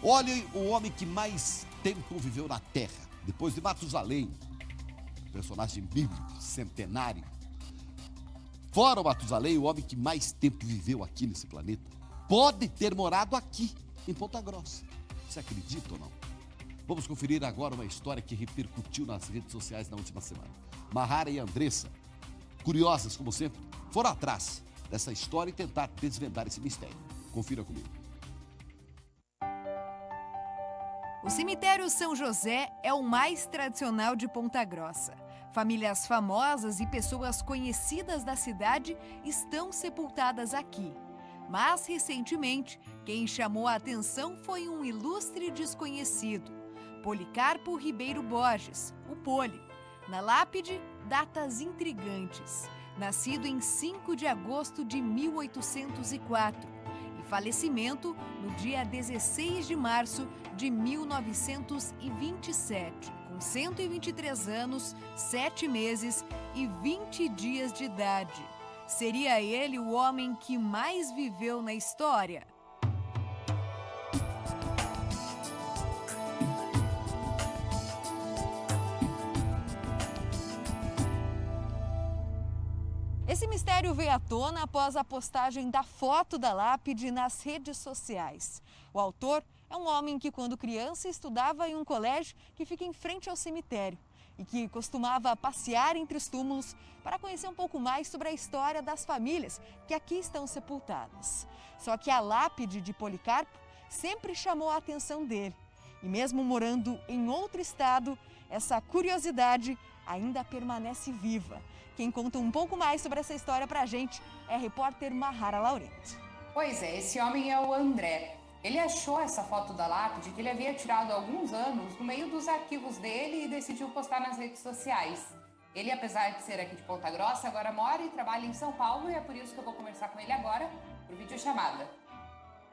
Olhem o homem que mais tempo viveu na Terra, depois de Matusalém, personagem bíblico, centenário. Fora o Matusalém, o homem que mais tempo viveu aqui nesse planeta, pode ter morado aqui, em Ponta Grossa. Você acredita ou não? Vamos conferir agora uma história que repercutiu nas redes sociais na última semana. Mahara e Andressa, curiosas como sempre, foram atrás dessa história e tentar desvendar esse mistério. Confira comigo. O cemitério São José é o mais tradicional de Ponta Grossa. Famílias famosas e pessoas conhecidas da cidade estão sepultadas aqui. Mas, recentemente, quem chamou a atenção foi um ilustre desconhecido, Policarpo Ribeiro Borges, o Poli. Na lápide, datas intrigantes. Nascido em 5 de agosto de 1804 e falecimento no dia 16 de março de 1927, com 123 anos, 7 meses e 20 dias de idade. Seria ele o homem que mais viveu na história? Esse mistério veio à tona após a postagem da foto da lápide nas redes sociais. O autor é um homem que, quando criança, estudava em um colégio que fica em frente ao cemitério e que costumava passear entre os túmulos para conhecer um pouco mais sobre a história das famílias que aqui estão sepultadas. Só que a lápide de Policarpo sempre chamou a atenção dele. E mesmo morando em outro estado, essa curiosidade ainda permanece viva. Quem conta um pouco mais sobre essa história pra gente é a repórter Mahara Laurento. Pois é, esse homem é o André. Ele achou essa foto da lápide que ele havia tirado há alguns anos no meio dos arquivos dele e decidiu postar nas redes sociais. Ele, apesar de ser aqui de Ponta Grossa, agora mora e trabalha em São Paulo e é por isso que eu vou conversar com ele agora por videochamada.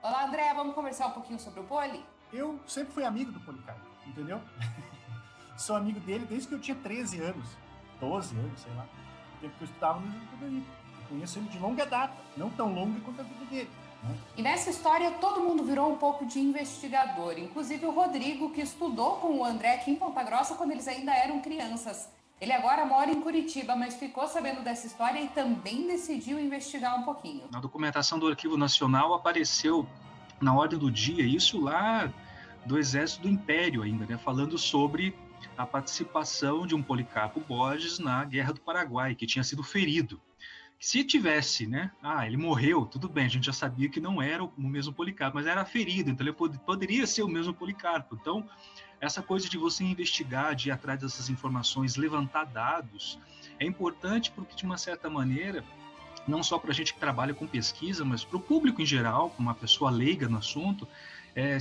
Olá, André, vamos conversar um pouquinho sobre o Poli? Eu sempre fui amigo do Policarpo, entendeu? Sou amigo dele desde que eu tinha 13 anos, 12 anos, sei lá. O tempo que eu estudava no Jardim Frederico. Conheço ele de longa data, não tão longa quanto a vida dele. Né? E nessa história todo mundo virou um pouco de investigador, inclusive o Rodrigo, que estudou com o André aqui em Ponta Grossa quando eles ainda eram crianças. Ele agora mora em Curitiba, mas ficou sabendo dessa história e também decidiu investigar um pouquinho. Na documentação do Arquivo Nacional apareceu na ordem do dia, isso lá do Exército do Império ainda, né, falando sobre a participação de um Policarpo Borges na Guerra do Paraguai, que tinha sido ferido. Se tivesse, né, ele morreu, tudo bem, a gente já sabia que não era o mesmo Policarpo, mas era ferido, então ele poderia ser o mesmo Policarpo. Então, essa coisa de você investigar, de ir atrás dessas informações, levantar dados, é importante porque, de uma certa maneira, não só para a gente que trabalha com pesquisa, mas para o público em geral, uma pessoa leiga no assunto,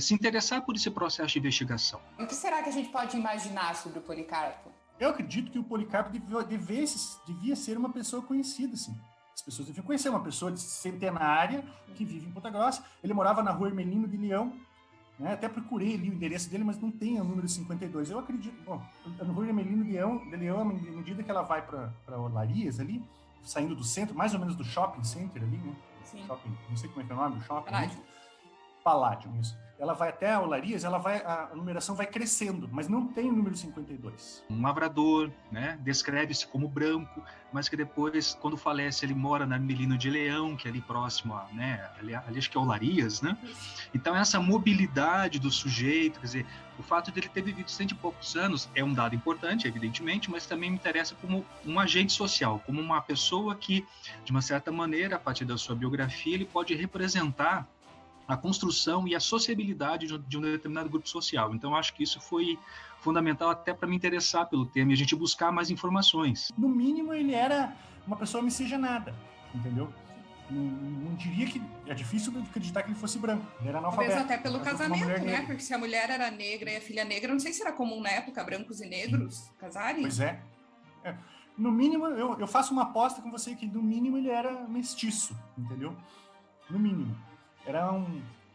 se interessar por esse processo de investigação. O que será que a gente pode imaginar sobre o Policarpo? Eu acredito que o Policarpo devia ser uma pessoa conhecida, assim. As pessoas deviam conhecer uma pessoa centenária que vive em Ponta Grossa. Ele morava na rua Hermelino de Leão, né? Até procurei ali o endereço dele, mas não tem o número 52. Eu acredito, a rua Hermelino de Leão, à medida que ela vai para Olarias ali, saindo do centro, mais ou menos do shopping center ali, né? Sim. Shopping, não sei como é que é o nome do shopping. Paládio. Paládio, isso. Ela vai até a Olarias, a numeração vai crescendo, mas não tem o número 52. Um lavrador, né, descreve-se como branco, mas que depois, quando falece, ele mora na Hermelino de Leão, que é ali próximo a, né, ali acho que é Olarias, né? Então essa mobilidade do sujeito, quer dizer, o fato de ele ter vivido 100 e poucos anos é um dado importante, evidentemente, mas também me interessa como um agente social, como uma pessoa que, de uma certa maneira, a partir da sua biografia, ele pode representar a construção e a sociabilidade de um determinado grupo social. Então, acho que isso foi fundamental até para me interessar pelo tema e a gente buscar mais informações. No mínimo, ele era uma pessoa miscigenada, entendeu? Não diria que... É difícil de acreditar que ele fosse branco. Ele era analfabeto. Talvez até pelo casamento, né? Porque se a mulher era negra e a filha negra, não sei se era comum na época, brancos e negros casarem. Pois é. No mínimo, eu faço uma aposta com você que, no mínimo, ele era mestiço, entendeu? No mínimo. Era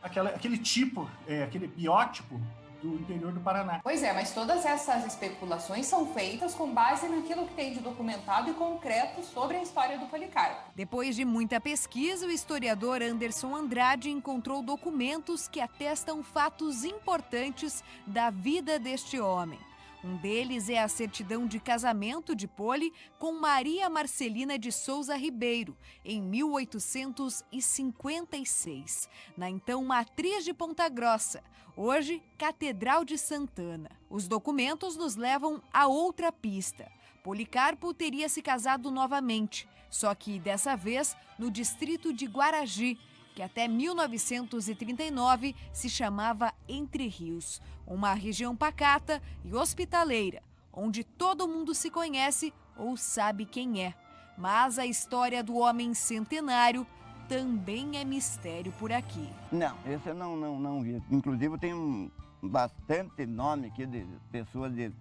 aquele tipo, aquele biótipo do interior do Paraná. Pois é, mas todas essas especulações são feitas com base naquilo que tem de documentado e concreto sobre a história do Policarpo. Depois de muita pesquisa, o historiador Anderson Andrade encontrou documentos que atestam fatos importantes da vida deste homem. Um deles é a certidão de casamento de Poli com Maria Marcelina de Souza Ribeiro, em 1856, na então Matriz de Ponta Grossa, hoje Catedral de Santana. Os documentos nos levam a outra pista. Policarpo teria se casado novamente, só que dessa vez no distrito de Guaragi, que até 1939 se chamava Entre Rios, uma região pacata e hospitaleira, onde todo mundo se conhece ou sabe quem é. Mas a história do homem centenário também é mistério por aqui. Não, esse eu não vi. Inclusive tem bastante nome aqui de pessoas de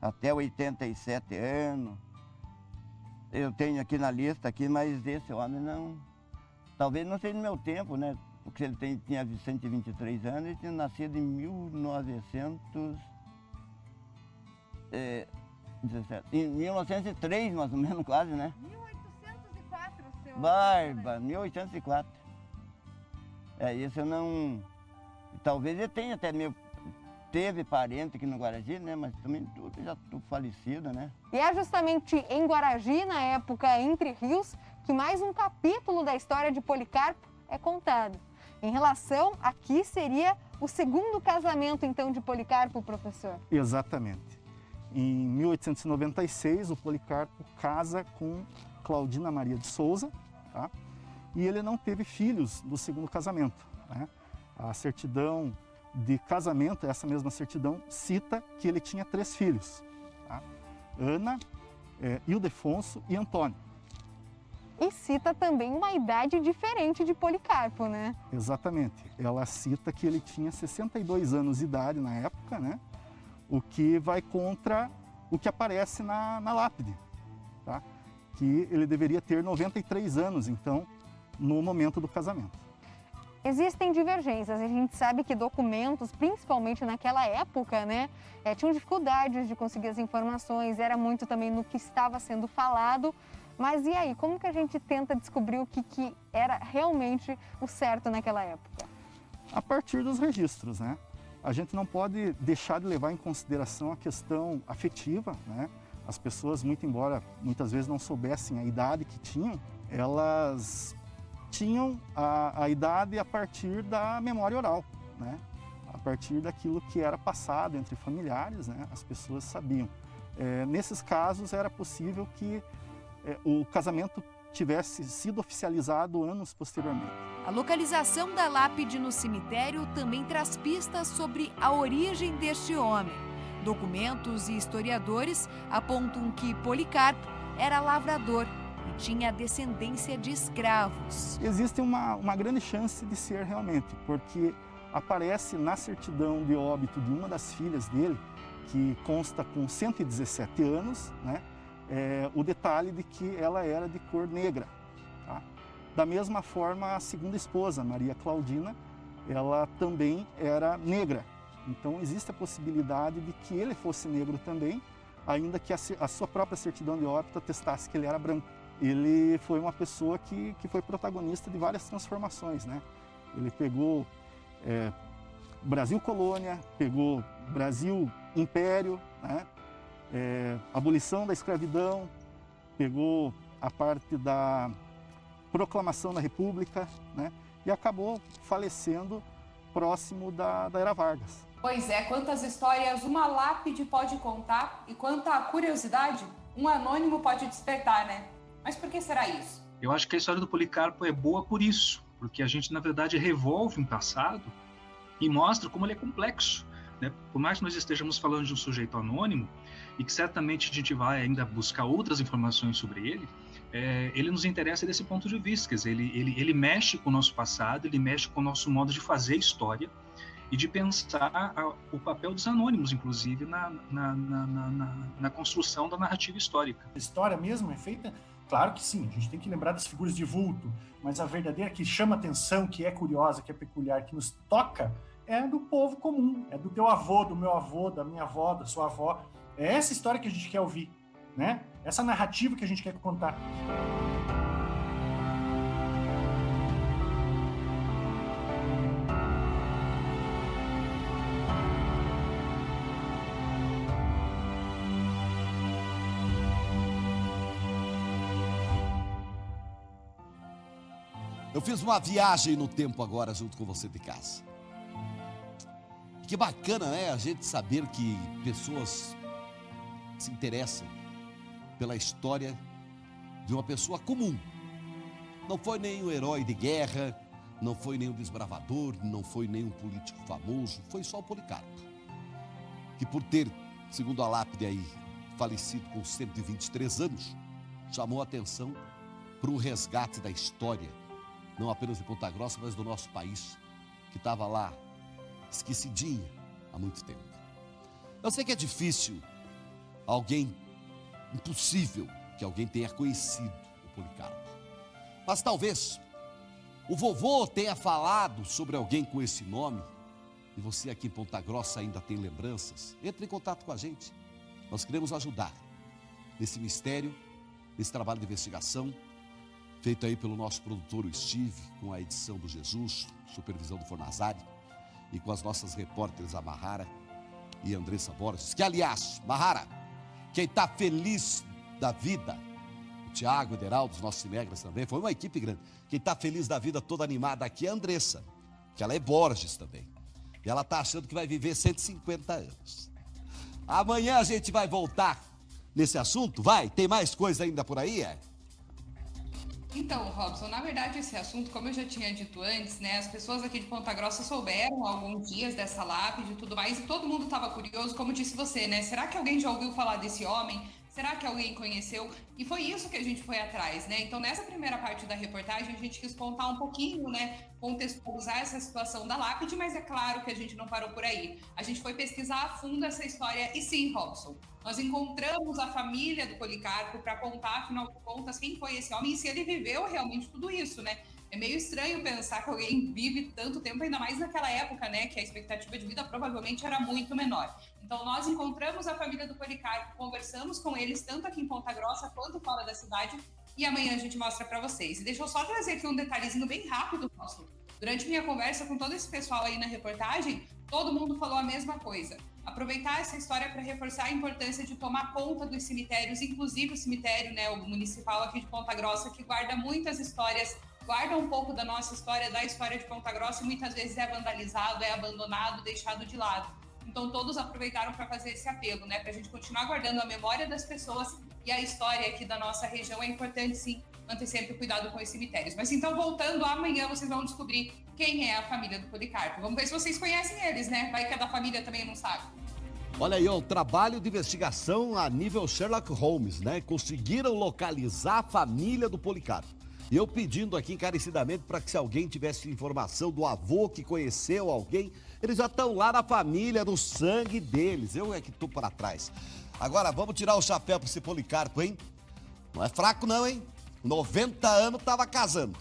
até 87 anos. Eu tenho aqui na lista, aqui, mas esse homem não... Talvez não seja no meu tempo, né? Porque ele tinha 123 anos e tinha nascido em 1903, mais ou menos, quase, né? 1804, seu... Barba, 1804. Isso eu não... Talvez ele tenha até teve parente aqui no Guaragi, né? Mas também tudo falecido, né? E é justamente em Guaragi, na época Entre Rios, que mais um capítulo da história de Policarpo é contado. Em relação, aqui seria o segundo casamento, então, de Policarpo, professor? Exatamente. Em 1896, o Policarpo casa com Claudina Maria de Souza, tá? E ele não teve filhos do segundo casamento, né? A certidão de casamento, essa mesma certidão, cita que ele tinha 3 filhos, tá? Ana, Ildefonso e Antônio. E cita também uma idade diferente de Policarpo, né? Exatamente. Ela cita que ele tinha 62 anos de idade na época, né? O que vai contra o que aparece na lápide, tá? Que ele deveria ter 93 anos, então, no momento do casamento. Existem divergências. A gente sabe que documentos, principalmente naquela época, né, tinham dificuldades de conseguir as informações, era muito também no que estava sendo falado. Mas e aí, como que a gente tenta descobrir o que era realmente o certo naquela época? A partir dos registros, né? A gente não pode deixar de levar em consideração a questão afetiva, né? As pessoas, muito embora muitas vezes não soubessem a idade que tinham, elas tinham a idade a partir da memória oral, né? A partir daquilo que era passado entre familiares, né? As pessoas sabiam. Nesses casos era possível que o casamento tivesse sido oficializado anos posteriormente. A localização da lápide no cemitério também traz pistas sobre a origem deste homem. Documentos e historiadores apontam que Policarpo era lavrador e tinha descendência de escravos. Existe uma grande chance de ser realmente, porque aparece na certidão de óbito de uma das filhas dele, que consta com 117 anos, né? O detalhe de que ela era de cor negra, tá? Da mesma forma, a segunda esposa, Maria Claudina, ela também era negra. Então, existe a possibilidade de que ele fosse negro também, ainda que a sua própria certidão de óbito atestasse que ele era branco. Ele foi uma pessoa que foi protagonista de várias transformações, né? Ele pegou Brasil Colônia, pegou Brasil Império, né? Abolição da escravidão, pegou a parte da proclamação da República, né? E acabou falecendo próximo da Era Vargas. Pois é, quantas histórias uma lápide pode contar e quanta curiosidade um anônimo pode despertar, né? Mas por que será isso? Eu acho que a história do Policarpo é boa por isso, porque a gente, na verdade, revolve um passado e mostra como ele é complexo, né? Por mais que nós estejamos falando de um sujeito anônimo, e que certamente a gente vai ainda buscar outras informações sobre ele, ele nos interessa desse ponto de vista, quer dizer, ele mexe com o nosso passado, ele mexe com o nosso modo de fazer história e de pensar o papel dos anônimos, inclusive, na construção da narrativa histórica. A história mesmo é feita, claro que sim, a gente tem que lembrar das figuras de vulto, mas a verdadeira que chama atenção, que é curiosa, que é peculiar, que nos toca, é do povo comum, é do teu avô, do meu avô, da minha avó, da sua avó. É essa história que a gente quer ouvir, né? Essa narrativa que a gente quer contar. Eu fiz uma viagem no tempo agora junto com você de casa. Que bacana, né? A gente saber que pessoas se interessam pela história de uma pessoa comum. Não foi nenhum herói de guerra, não foi nenhum desbravador, não foi nenhum político famoso, foi só o Policarpo. Que por ter, segundo a lápide aí, falecido com 123 anos, chamou a atenção para o resgate da história, não apenas de Ponta Grossa, mas do nosso país, que estava lá, esquecidinha, há muito tempo. Eu sei que é difícil, impossível que alguém tenha conhecido o Policarpo. Mas talvez o vovô tenha falado sobre alguém com esse nome, e você aqui em Ponta Grossa ainda tem lembranças. Entre em contato com a gente. Nós queremos ajudar nesse mistério, nesse trabalho de investigação, feito aí pelo nosso produtor, o Steve, com a edição do Jesus, supervisão do Fornazari, e com as nossas repórteres, a Mahara e a Andressa Borges, que aliás, Mahara, quem está feliz da vida, o Tiago, o Ederaldo, os nossos cinegras também, foi uma equipe grande. Quem está feliz da vida, toda animada aqui é a Andressa, que ela é Borges também. E ela está achando que vai viver 150 anos. Amanhã a gente vai voltar nesse assunto, vai? Tem mais coisa ainda por aí, é? Então, Robson, na verdade esse assunto, como eu já tinha dito antes, né, as pessoas aqui de Ponta Grossa souberam há alguns dias dessa lápide e tudo mais, e todo mundo estava curioso, como disse você, né, será que alguém já ouviu falar desse homem? Será que alguém conheceu? E foi isso que a gente foi atrás, né? Então, nessa primeira parte da reportagem, a gente quis contar um pouquinho, né? Contextualizar essa situação da lápide, mas é claro que a gente não parou por aí. A gente foi pesquisar a fundo essa história e sim, Robson, nós encontramos a família do Policarpo para contar, afinal de contas, quem foi esse homem e se ele viveu realmente tudo isso, né? É meio estranho pensar que alguém vive tanto tempo, ainda mais naquela época, né? Que a expectativa de vida provavelmente era muito menor. Então, nós encontramos a família do Policarpo, conversamos com eles, tanto aqui em Ponta Grossa quanto fora da cidade, e amanhã a gente mostra para vocês. E deixa eu só trazer aqui um detalhezinho bem rápido, Paulo. Durante minha conversa com todo esse pessoal aí na reportagem, todo mundo falou a mesma coisa. Aproveitar essa história para reforçar a importância de tomar conta dos cemitérios, inclusive o cemitério, né, o municipal aqui de Ponta Grossa, que guarda muitas histórias, guarda um pouco da nossa história, da história de Ponta Grossa, e muitas vezes é vandalizado, é abandonado, deixado de lado. Então, todos aproveitaram para fazer esse apelo, né? Para a gente continuar guardando a memória das pessoas e a história aqui da nossa região. É importante, sim, manter sempre o cuidado com os cemitérios. Mas então, voltando, amanhã vocês vão descobrir quem é a família do Policarpo. Vamos ver se vocês conhecem eles, né? Vai que é da família também não sabe. Olha aí, ó, o trabalho de investigação a nível Sherlock Holmes, né? Conseguiram localizar a família do Policarpo. E eu pedindo aqui encarecidamente para que se alguém tivesse informação do avô que conheceu alguém, eles já estão lá na família, no sangue deles. Eu é que estou para trás. Agora, vamos tirar o chapéu para esse Policarpo, hein? Não é fraco não, hein? 90 anos estava casando.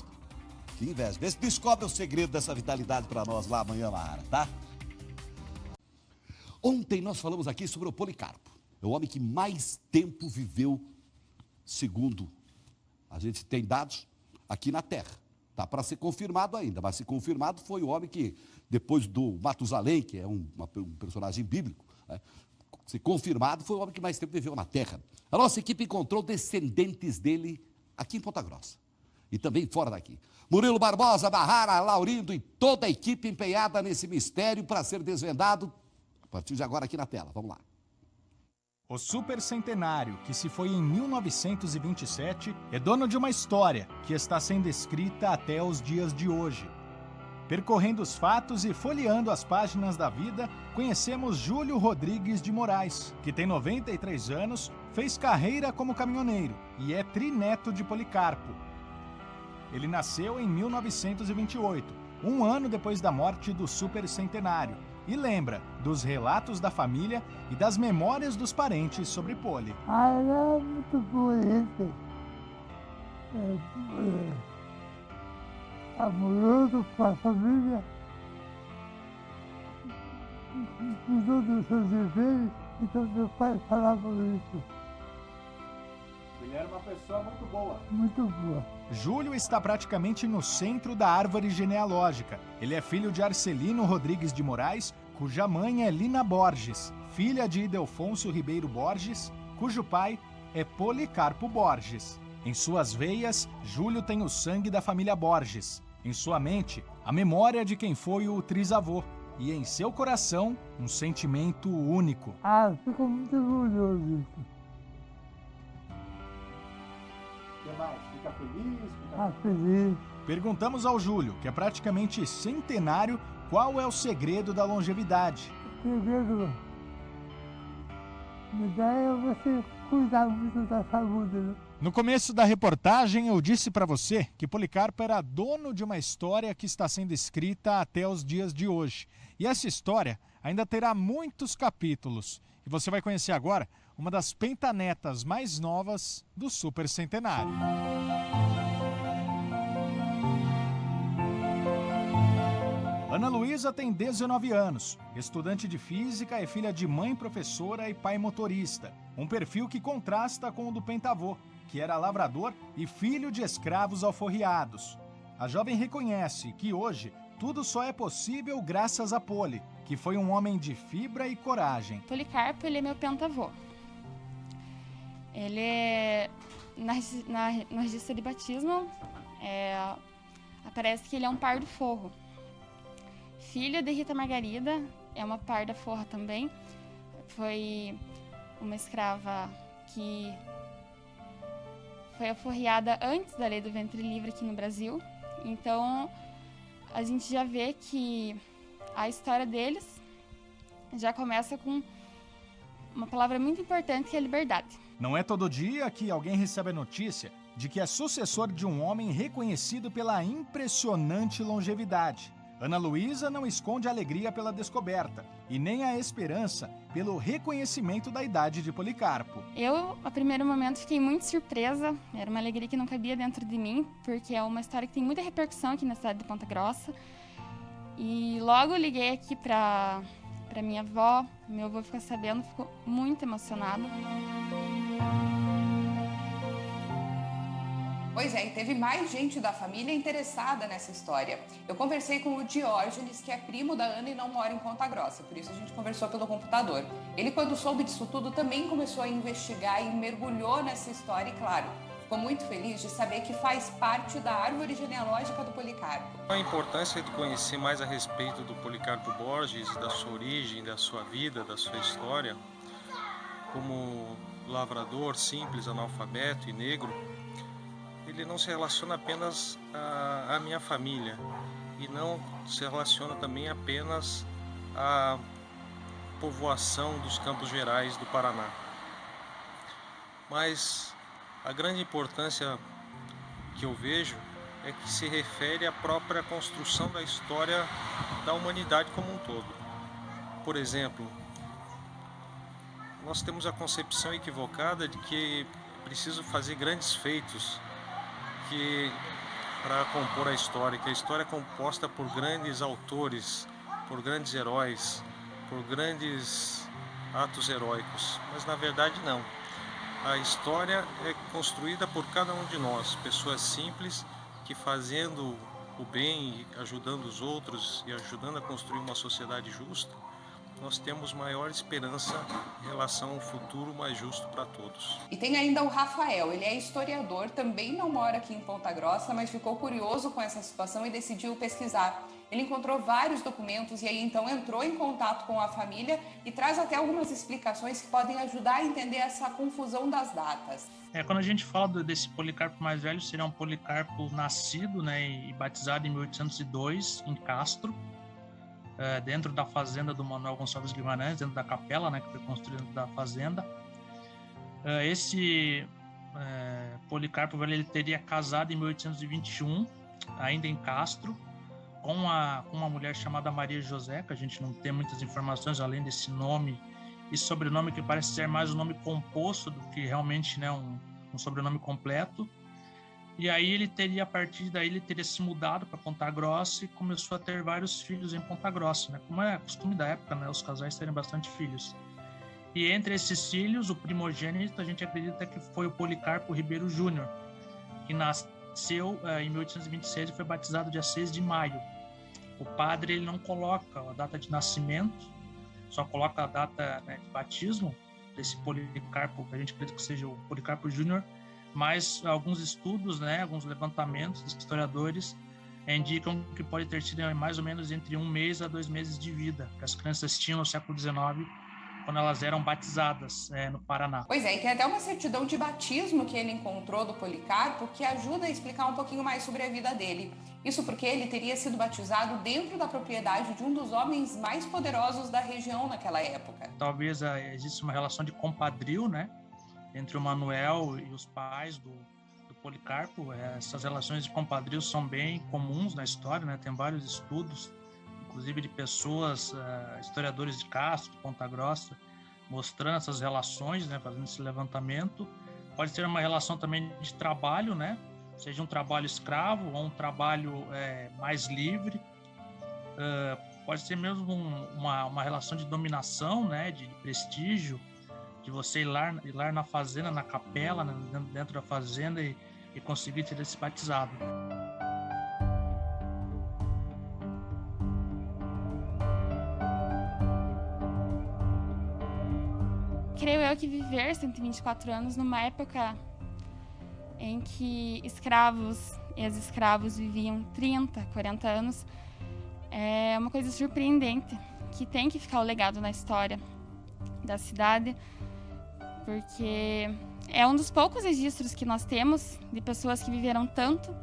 Que inveja. Vê se descobre o segredo dessa vitalidade para nós lá amanhã, Mahara, tá? Ontem nós falamos aqui sobre o Policarpo. É o homem que mais tempo viveu, segundo a gente tem dados, aqui na Terra. Está para ser confirmado ainda, mas se confirmado foi o homem que, depois do Matusalém, que é um personagem bíblico, né, se confirmado, foi o homem que mais tempo viveu na Terra. A nossa equipe encontrou descendentes dele aqui em Ponta Grossa e também fora daqui. Murilo Barbosa, Mahara, Laurindo e toda a equipe empenhada nesse mistério para ser desvendado a partir de agora aqui na tela. Vamos lá. O supercentenário, que se foi em 1927, é dono de uma história que está sendo escrita até os dias de hoje. Percorrendo os fatos e folheando as páginas da vida, conhecemos Júlio Rodrigues de Moraes, que tem 93 anos, fez carreira como caminhoneiro e é trineto de Policarpo. Ele nasceu em 1928, um ano depois da morte do supercentenário, e lembra dos relatos da família e das memórias dos parentes sobre Poli. Era muito bonito. Amoroso com a família. Os outros seus deveres, então meu pai falava isso. Ele era uma pessoa muito boa. Muito boa. Júlio está praticamente no centro da árvore genealógica. Ele é filho de Arcelino Rodrigues de Moraes, cuja mãe é Lina Borges, filha de Ildefonso Ribeiro Borges, cujo pai é Policarpo Borges. Em suas veias, Júlio tem o sangue da família Borges. Em sua mente, a memória de quem foi o trisavô. E em seu coração, um sentimento único. Fico muito orgulhoso disso. O que mais? Fica feliz? Feliz. Perguntamos ao Júlio, que é praticamente centenário, qual é o segredo da longevidade. O segredo é você cuidar muito da saúde, né? No começo da reportagem, eu disse para você que Policarpo era dono de uma história que está sendo escrita até os dias de hoje. E essa história ainda terá muitos capítulos. E você vai conhecer agora uma das pentanetas mais novas do Super Centenário. Ana Luísa tem 19 anos, estudante de física e filha de mãe professora e pai motorista. Um perfil que contrasta com o do pentavô, que era lavrador e filho de escravos alforriados. A jovem reconhece que hoje tudo só é possível graças a Poli, que foi um homem de fibra e coragem. Policarpo, ele é meu pentavô. Ele é, no registro de batismo, aparece que ele é um pardo forro. Filho de Rita Margarida, é uma parda forra também. Foi uma escrava que foi alforriada antes da lei do ventre livre aqui no Brasil. Então, a gente já vê que a história deles já começa com uma palavra muito importante, que é a liberdade. Não é todo dia que alguém recebe a notícia de que é sucessor de um homem reconhecido pela impressionante longevidade. Ana Luísa não esconde a alegria pela descoberta e nem a esperança pelo reconhecimento da idade de Policarpo. Eu, a primeiro momento, fiquei muito surpresa. Era uma alegria que não cabia dentro de mim, porque é uma história que tem muita repercussão aqui na cidade de Ponta Grossa. E logo liguei aqui para minha avó, meu avô ficou sabendo, ficou muito emocionado. Pois é, e teve mais gente da família interessada nessa história. Eu conversei com o Diógenes, que é primo da Ana e não mora em Ponta Grossa, por isso a gente conversou pelo computador. Ele, quando soube disso tudo, também começou a investigar e mergulhou nessa história e, claro, ficou muito feliz de saber que faz parte da árvore genealógica do Policarpo. A importância de conhecer mais a respeito do Policarpo Borges, da sua origem, da sua vida, da sua história, como lavrador simples, analfabeto e negro, ele não se relaciona apenas à minha família e não se relaciona também apenas à povoação dos Campos Gerais do Paraná. Mas a grande importância que eu vejo é que se refere à própria construção da história da humanidade como um todo. Por exemplo, nós temos a concepção equivocada de que é preciso fazer grandes feitos para compor a história, que a história é composta por grandes autores, por grandes heróis, por grandes atos heróicos, mas na verdade não. A história é construída por cada um de nós, pessoas simples que, fazendo o bem, ajudando os outros e ajudando a construir uma sociedade justa, nós temos maior esperança em relação a um futuro mais justo para todos. E tem ainda o Rafael, ele é historiador, também não mora aqui em Ponta Grossa, mas ficou curioso com essa situação e decidiu pesquisar. Ele encontrou vários documentos e aí então entrou em contato com a família e traz até algumas explicações que podem ajudar a entender essa confusão das datas. Quando a gente fala desse Policarpo mais velho, seria um Policarpo nascido, e batizado em 1802 em Castro, dentro da fazenda do Manuel Gonçalves Guimarães, dentro da capela, que foi construída dentro da fazenda. Esse Policarpo velho, ele teria casado em 1821, ainda em Castro, com uma mulher chamada Maria José, que a gente não tem muitas informações além desse nome e sobrenome, que parece ser mais um nome composto do que realmente um sobrenome completo. E aí ele teria, a partir daí, ele teria se mudado para Ponta Grossa e começou a ter vários filhos em Ponta Grossa, né? Como é costume da época, né? Os casais terem bastante filhos. E entre esses filhos, o primogênito, a gente acredita que foi o Policarpo Ribeiro Júnior, que nasceu em 1826 e foi batizado dia 6 de maio. O padre, ele não coloca a data de nascimento, só coloca a data, né, de batismo desse Policarpo, que a gente acredita que seja o Policarpo Júnior, mas alguns estudos, né, alguns levantamentos de historiadores indicam que pode ter sido mais ou menos entre 1 mês a 2 meses de vida que as crianças tinham no século XIX, quando elas eram batizadas no Paraná. Pois é, e tem até uma certidão de batismo que ele encontrou do Policarpo que ajuda a explicar um pouquinho mais sobre a vida dele. Isso porque ele teria sido batizado dentro da propriedade de um dos homens mais poderosos da região naquela época. Talvez exista uma relação de compadrio, né, entre o Manuel e os pais do Policarpo. Essas relações de compadrio são bem comuns na história, né? Tem vários estudos, inclusive de pessoas, historiadores de Castro, de Ponta Grossa, mostrando essas relações, né? Fazendo esse levantamento. Pode ser uma relação também de trabalho, né? Seja um trabalho escravo ou um trabalho mais livre. Pode ser mesmo uma relação de dominação, né? De prestígio, de você ir lá na fazenda, na capela, né, dentro da fazenda e conseguir ter esse batizado. Creio eu que viver 124 anos numa época em que escravos e ex-escravos viviam 30, 40 anos é uma coisa surpreendente, que tem que ficar o legado na história da cidade, porque é um dos poucos registros que nós temos de pessoas que viveram tanto,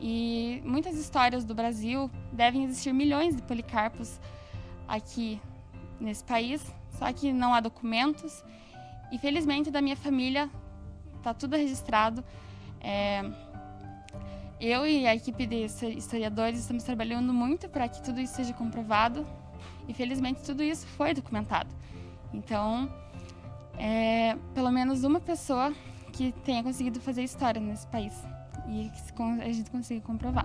e muitas histórias do Brasil. Devem existir milhões de Policarpos aqui nesse país, só que não há documentos. E felizmente da minha família está tudo registrado. Eu e a equipe de historiadores estamos trabalhando muito para que tudo isso seja comprovado, e felizmente tudo isso foi documentado. Então, pelo menos uma pessoa que tenha conseguido fazer história nesse país e que a gente consiga comprovar.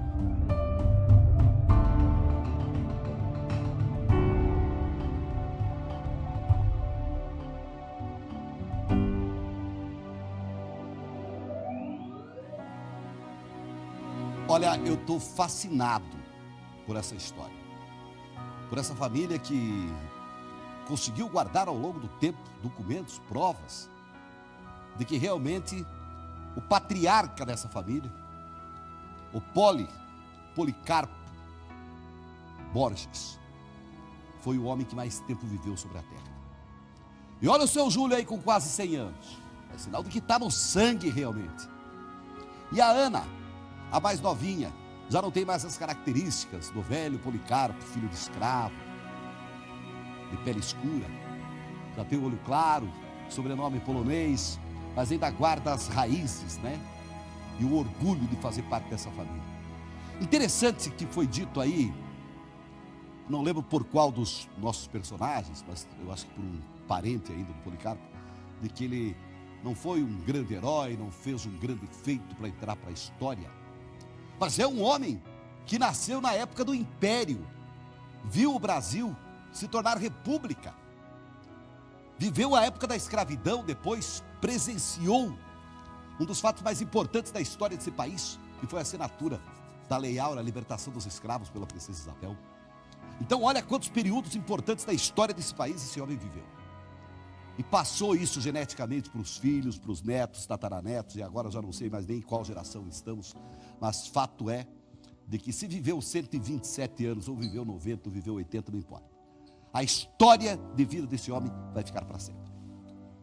Olha, eu estou fascinado por essa história, por essa família que conseguiu guardar ao longo do tempo documentos, provas de que realmente o patriarca dessa família, o Policarpo Borges, foi o homem que mais tempo viveu sobre a terra. E olha o seu Júlio aí com quase 100 anos, é sinal de que está no sangue realmente. E a Ana, a mais novinha, já não tem mais as características do velho Policarpo, filho de escravo, de pele escura, já tem o olho claro, sobrenome polonês, mas ainda guarda as raízes, né? E o orgulho de fazer parte dessa família. Interessante que foi dito aí, não lembro por qual dos nossos personagens, mas eu acho que por um parente ainda do Policarpo, de que ele não foi um grande herói, não fez um grande feito para entrar para a história, mas é um homem que nasceu na época do Império, viu o Brasil se tornar república, viveu a época da escravidão, depois presenciou um dos fatos mais importantes da história desse país, que foi a assinatura da Lei Áurea, a libertação dos escravos pela princesa Isabel. Então olha quantos períodos importantes da história desse país esse homem viveu. E passou isso geneticamente para os filhos, para os netos, tataranetos, e agora eu já não sei mais nem em qual geração estamos, mas fato é de que se viveu 127 anos, ou viveu 90, ou viveu 80, não importa. A história de vida desse homem vai ficar para sempre.